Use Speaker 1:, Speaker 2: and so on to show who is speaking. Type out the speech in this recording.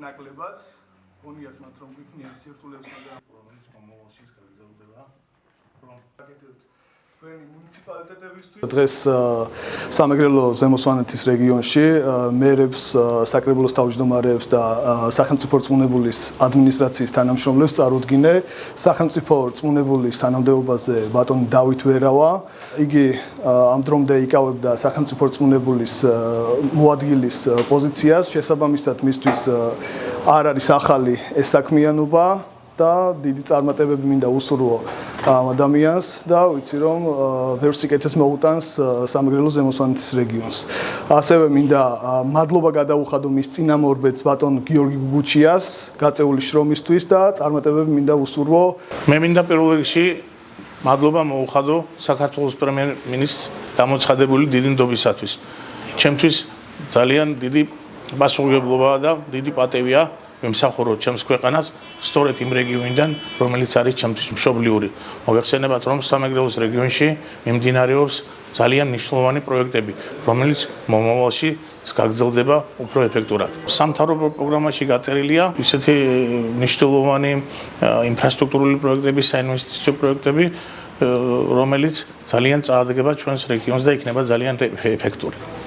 Speaker 1: ნაკლებად გონიათ მათ რომ გიქნიან სირთულეებს მაგრამ რომელიც მომავალში გაგრძელდება რომ გაკეთებთ თქვენი მუნიციპალიტეტებისთვის დღეს სამეგრელო ზემო სვანეთის რეგიონში მერებს საკრებულოს თავმჯდომარეებს და სახელმწიფო რწმუნებულის ადმინისტრაციის თანამშრომლებს წარუდგინე სახელმწიფო რწმუნებულის თანამდებობაზე ბატონი დავით ვერავა იგი ამ დრომდე იკავებდა სახელმწიფო რწმუნებულის მოადგილის პოზიციას შესაბამისად მისთვის არ არის ახალი ეს საქმიანობა და დიდი წარმატებები მინდა უსურვო ამ ადამიანს და ვიცი რომ ბევრ სიკეთეს მოუტანს სამეგრელო ზემო სვანეთის რეგიონს. ასევე მინდა მადლობა გადაუხადო მის წინამორბედს ბატონ გიორგი გუგუჩიას გაწეული შრომისთვის და წარმატებები მინდა უსურვო.
Speaker 2: მე მინდა პირველ რიგში მადლობა მოუხადო საქართველოს პრემიერ-მინისტრს გამოცხადებული დიდი ნდობისათვის. ჩემთვის ძალიან დიდი პასუხისმგებლობაა და დიდი პატევია ვიმსახუროთ ჩემს ქვეყანას სწორედ იმ რეგიონიდან, რომელიც არის ჩემთვის მშობლიური. მოგეხსენებათ, რომ სამეგრელოს რეგიონში მიმდინარეობს ძალიან მნიშვნელოვანი პროექტები, რომელიც მომავალში გაგრძელდება უფრო ეფექტურად. სამთავრობო პროგრამაში გაწერილია ისეთი მნიშვნელოვანი ინფრასტრუქტურული პროექტები, საინვესტიციო პროექტები, რომელიც ძალიან წაადგება ჩვენს რეგიონს და იქნება ძალიან ეფექტური.